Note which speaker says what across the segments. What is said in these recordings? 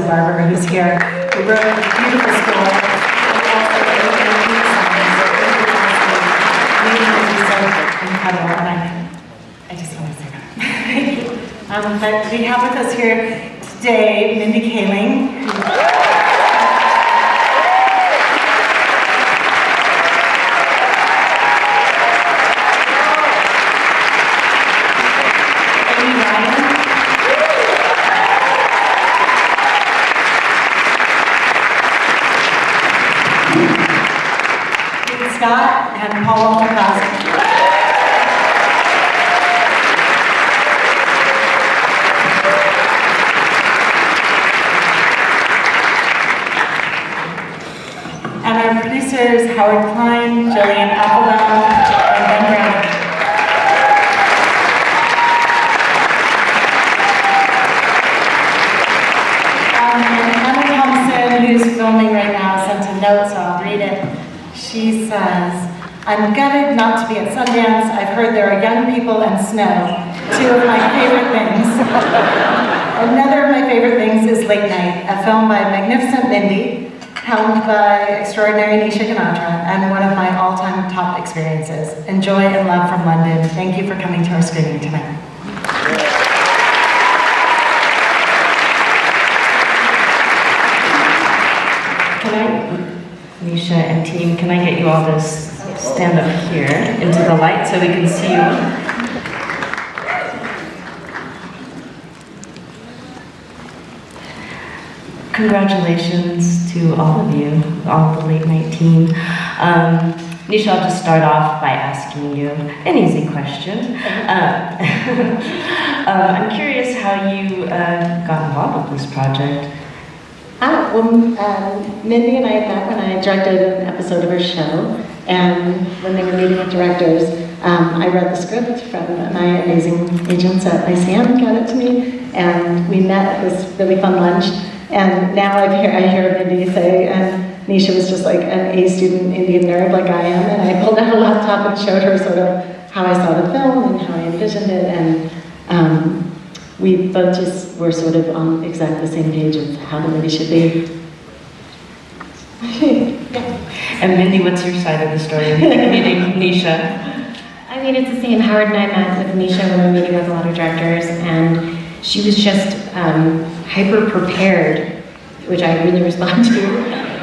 Speaker 1: Barber, who's here, who wrote a beautiful story. Incredible, and I just want to say that. But we have with us here today Mindy Kaling. Scott and Paul Hauser. And our producers, Howard Klein, Jillian Applebaum, and Ganatra. And Emma Thompson, who's filming right now, sent a note, so I'll read it. She says, I'm gutted not to be at Sundance. I've heard there are young people and snow, two of my favorite things. Another of my favorite things is Late Night, a film by magnificent Mindy, helmed by extraordinary Nisha Ganatra, and one of my all-time top experiences. Enjoy and love from London. Thank you for coming to our screening tonight.
Speaker 2: Nisha and team, can I get you all to stand up here into the light so we can see you? Congratulations to all of you, all the Late Night team. Nisha, I'll just start off by asking you an easy question. I'm curious how you got involved with this project.
Speaker 3: Mindy and I had met when I directed an episode of her show, and when they were meeting with directors, I read the script from my amazing agents at ICM, got it to me, and we met at this really fun lunch, and now I hear Mindy say, and Nisha was just like an A student Indian nerd like I am, and I pulled out a laptop and showed her sort of how I saw the film and how I envisioned it, and we both just were sort of on exactly the same page of how the movie should be.
Speaker 2: And Mindy, what's your side of the story of meeting Nisha?
Speaker 4: I mean, it's the same. Howard and I met with Nisha when we were meeting with a lot of directors, and she was just hyper prepared, which I really respond to.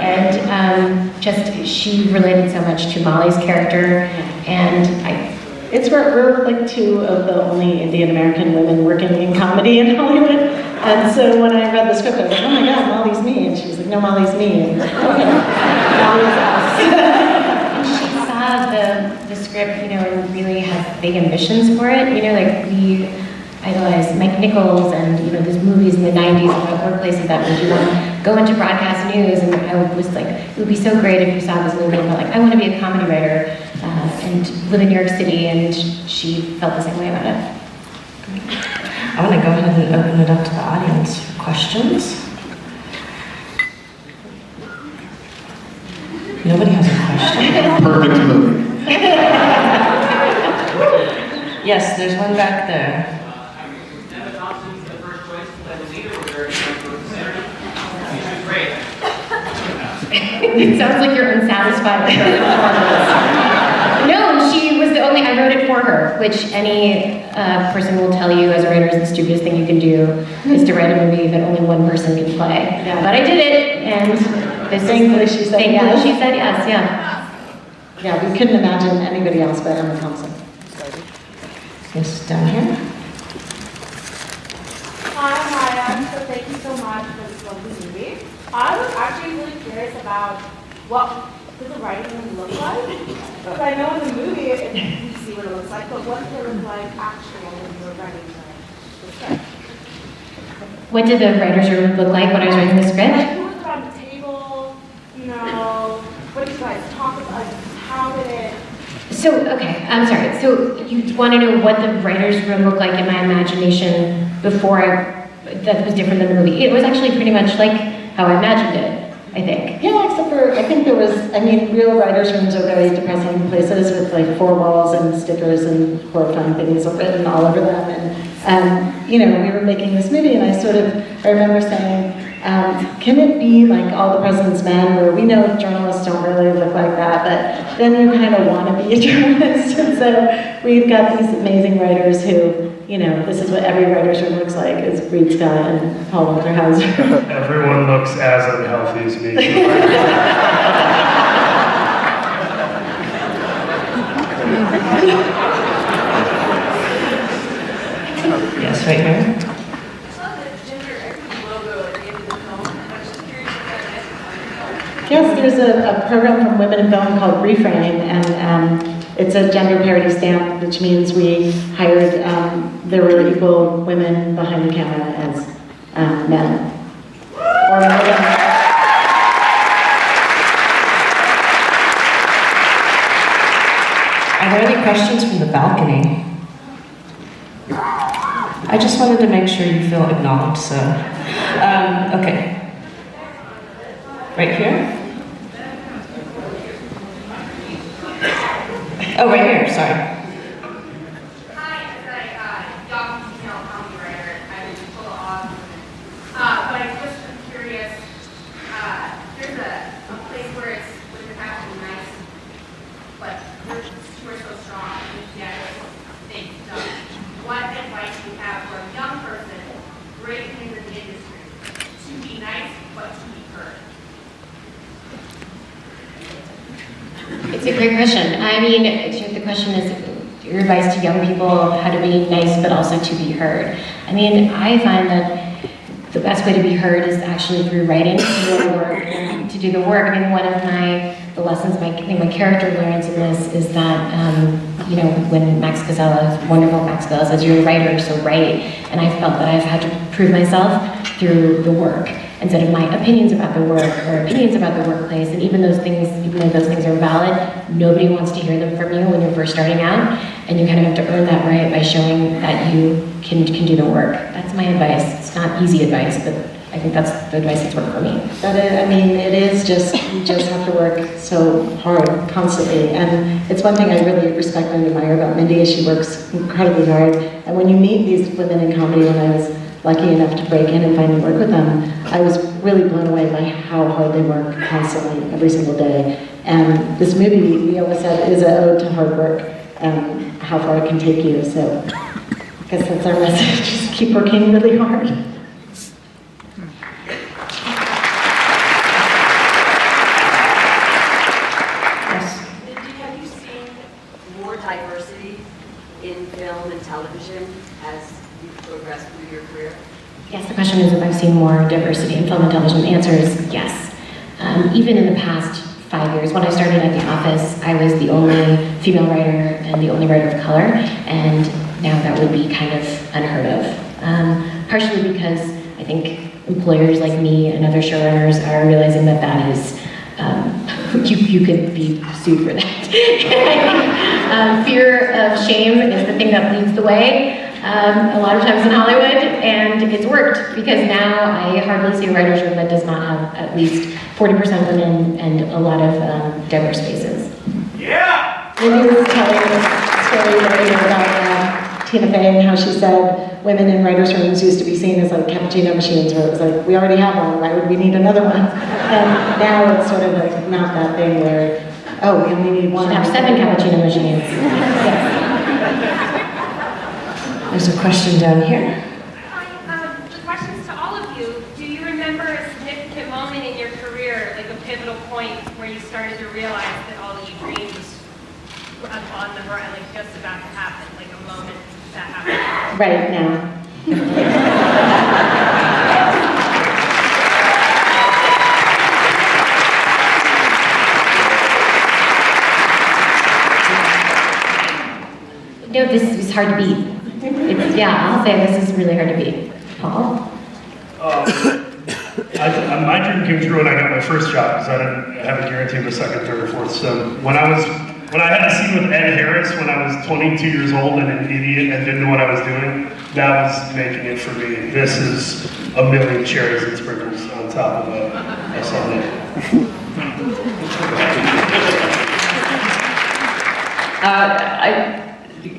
Speaker 4: And she related so much to Molly's character, and
Speaker 3: we're like two of the only Indian American women working in comedy in Hollywood. And so when I read the script, I was like, oh my God, Molly's me. And she was like, no, Molly's me. And okay, Molly's us.
Speaker 4: She saw the script, and really had big ambitions for it. Like we idolized Mike Nichols and, those movies in the 90s about workplaces that made you want to go into broadcast news. And I was like, it would be so great if you saw this movie and felt like, I want to be a comedy writer. And live in New York City, and she felt the same way about it.
Speaker 2: I want to go ahead and open it up to the audience for questions. Nobody has a question.
Speaker 5: Perfect movie.
Speaker 2: Yes, there's one back there.
Speaker 6: Emma Thompson's the first choice to play the leader with her. She's great.
Speaker 4: It sounds like you're unsatisfied with her performance. No, she was the only, I wrote it for her, which any person will tell you as a writer is the stupidest thing you can do, is to write a movie that only one person can play. Yeah. But I did it, and
Speaker 3: thankfully she said yes.
Speaker 4: She said yes, yeah.
Speaker 3: Yeah, we couldn't imagine anybody else but Emma Thompson.
Speaker 2: Yes, down here.
Speaker 7: Hi, Maya. So thank you so much for this lovely movie. I was actually really curious about what does the writing room look like? Because I know in the movie you see what it looks like, but what did it look like actually when you were writing the script?
Speaker 4: What did the writer's room look like when I was writing the script?
Speaker 7: Like who was around the table? What did you guys talk about? How did it?
Speaker 4: So, okay, I'm sorry. So you want to know what the writer's room looked like in my imagination before that was different than the movie? It was actually pretty much like how I imagined it, I think.
Speaker 3: Yeah, except for, I think there was, real writers' rooms are very depressing places with like 4 walls and stickers and horrifying things written all over them. And, we were making this movie and I remember saying, can it be like All the President's Men, where we know journalists don't really look like that, but then you kind of want to be a journalist, and so we've got these amazing writers who, you know, this is what every writer's room looks like, is Reed Scott and Paul Walter Hauser.
Speaker 5: Everyone looks as unhealthy as me.
Speaker 2: Yes, right here.
Speaker 3: Yes, there's a program from Women in Film called Reframe, and it's a gender parity stamp, which means we hired, there were equal women behind the camera as men. Or women.
Speaker 2: Are there any questions from the balcony? I just wanted to make sure you feel acknowledged, so. Okay. Right here? Oh, right here, sorry.
Speaker 8: Hi, it's a young female comedy writer. I was full of awesome. But I just am curious, there's a place where it's actually nice, but you are so strong, and yet things done. What advice do you have for a young person breaking into the industry to be nice, but to be heard?
Speaker 4: It's a great question. I mean, the question is your advice to young people, how to be nice but also to be heard. I mean, I find that the best way to be heard is actually through writing, to do the work. I mean, one of the lessons I think my character learns in this is that, you know, when wonderful Max Gazella says, you're a writer, so write. And I felt that I've had to prove myself through the work, instead of my opinions about the work or opinions about the workplace. And even though those things are valid, nobody wants to hear them from you when you're first starting out. And you kind of have to earn that right by showing that you can do the work. That's my advice. It's not easy advice, but I think that's the advice that's worked for me.
Speaker 3: It is just, you just have to work so hard, constantly. And it's one thing I really respect and admire about Mindy, is she works incredibly hard. And when you meet these women in comedy, when I was lucky enough to break in and finally work with them, I was really blown away by how hard they work constantly, every single day. And this movie, we always said, is an ode to hard work and how far it can take you. So I guess that's our message, just keep working really hard.
Speaker 9: Mindy, have you seen more diversity in film and television as you progress through your career?
Speaker 4: Yes, the question is if I've seen more diversity in film and television. The answer is yes. Even in the past 5 years, when I started at The Office, I was the only female writer and the only writer of color, and now that would be kind of unheard of. Partially because I think employers like me and other showrunners are realizing that that is, you could be sued for that. Fear of shame is the thing that leads the way. A lot of times in Hollywood, and it's worked, because now I hardly see a writer's room that does not have at least 40% women and a lot of diverse faces.
Speaker 6: Yeah!
Speaker 3: Mindy was telling a story earlier about Tina Fey and how she said women in writers' rooms used to be seen as like cappuccino machines, where it was like, we already have one, why would we need another one? And now it's sort of like not that thing where, oh, we only need one.
Speaker 4: We have 7 cappuccino machines.
Speaker 3: Yes.
Speaker 2: There's a question down here.
Speaker 8: Hi, the question is to all of you. Do you remember a significant moment in your career, like a pivotal point where you started to realize that all that you dreamed was on the horizon, like just about to happen, like a moment that happened?
Speaker 3: Right now.
Speaker 4: No, this is hard to beat. I'll say this is really hard to beat. Paul?
Speaker 5: My dream came true when I got my first job, because I didn't have a guarantee of a second, third, or fourth. So when I had a scene with Ed Harris when I was 22 years old and an idiot and didn't know what I was doing, that was making it for me. This is a million cherries and sprinkles on top of a sundae.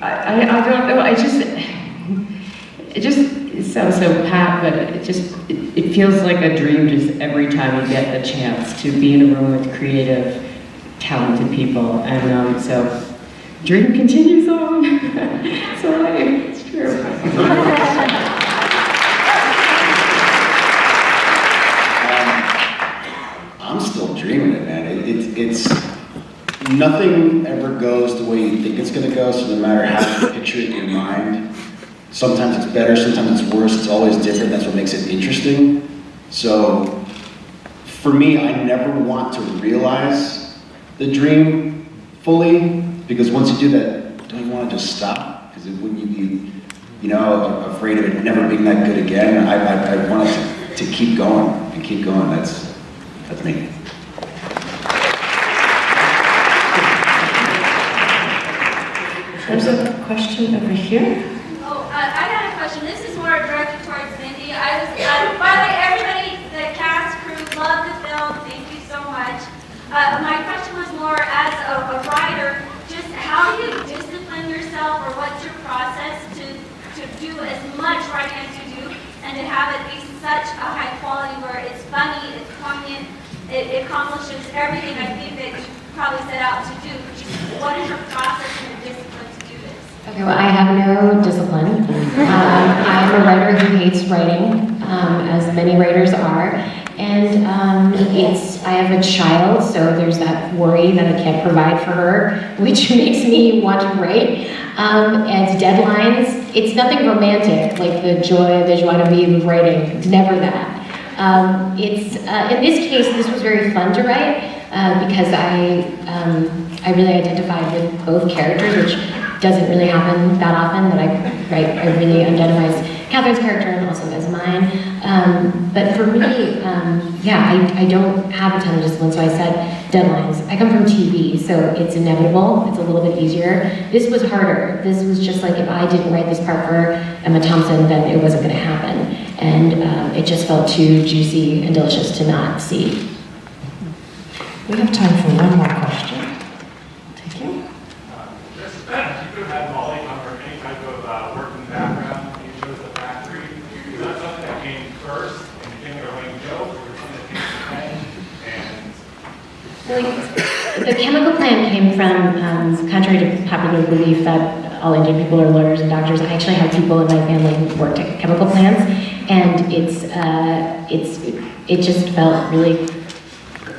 Speaker 5: I don't know.
Speaker 10: it sounds so pat, but it feels like a dream just every time you get the chance to be in a room with creative, talented people. And so, dream continues on. So it's true.
Speaker 11: I'm still dreaming it, man. It's nothing ever goes the way you think it's gonna go, so no matter how you picture it in your mind, sometimes it's better, sometimes it's worse, it's always different, that's what makes it interesting. So, for me, I never want to realize the dream fully, because once you do that, don't you want to just stop? Because wouldn't you be, afraid of it never being that good again? I want it to keep going and keep going. That's me.
Speaker 2: There's a question over here.
Speaker 8: Oh, I got a question. This is more directed towards Mindy. By the way, everybody, the cast, crew, loved the film. Thank you so much. My question was more as a writer, just how do you discipline yourself, or what's your process to do as much writing as you do, and to have it be such a high quality where it's funny, it's poignant, it accomplishes everything I think that you probably set out to do. What is your process and your discipline to do this?
Speaker 4: Okay, well, I have no discipline. I'm a writer who hates writing, as many writers are. And I have a child, so there's that worry that I can't provide for her, which makes me want to write. And deadlines, it's nothing romantic, like the joie de vivre of writing. It's never that. In this case, this was very fun to write because I really identified with both characters, which doesn't really happen that often, that I really identify as Catherine's character and also as mine. But for me, I don't have a ton of discipline, so I set deadlines. I come from TV, so it's inevitable. It's a little bit easier. This was harder. This was just like, if I didn't write this part for Emma Thompson, then it wasn't going to happen. And it just felt too juicy and delicious to not see.
Speaker 2: We have time for one more question. Thank you.
Speaker 12: You could have had Molly come from any type of working background. You chose the factory. Was that something that came first and became a running joke, or something that came to the
Speaker 4: The chemical plant came from, contrary to popular belief that all Indian people are lawyers and doctors, I actually have people in my family who worked at chemical plants, and it just felt really,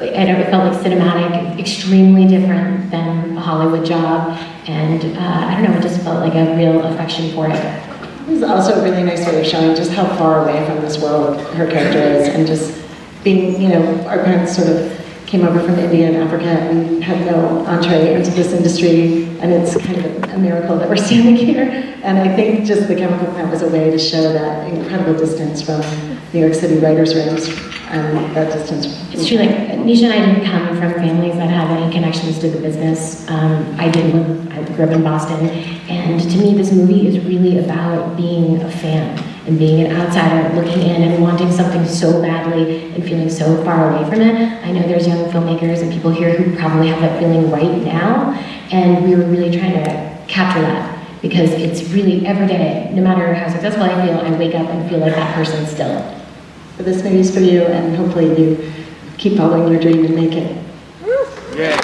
Speaker 4: it felt like cinematic, extremely different than a Hollywood job, and I don't know, it just felt like a real affection for it.
Speaker 3: It was also a really nice way of showing just how far away from this world her character is, and just being, our parents sort of came over from India and Africa and had no entree into this industry, and it's kind of a miracle that we're standing here. And I think just the chemical plant was a way to show that incredible distance from New York City writers' rooms, and that distance.
Speaker 4: It's true, like Nisha and I didn't come from families that had any connections to the business. I grew up in Boston, and to me this movie is really about being a fan and being an outsider, looking in and wanting something so badly and feeling so far away from it. I know there's young filmmakers and people here who probably have that feeling right now, and we were really trying to capture that, because it's really every day, no matter how successful I feel, I wake up and feel like that person still.
Speaker 3: But this movie is for you, and hopefully you keep following your dream and make it.
Speaker 11: Yeah.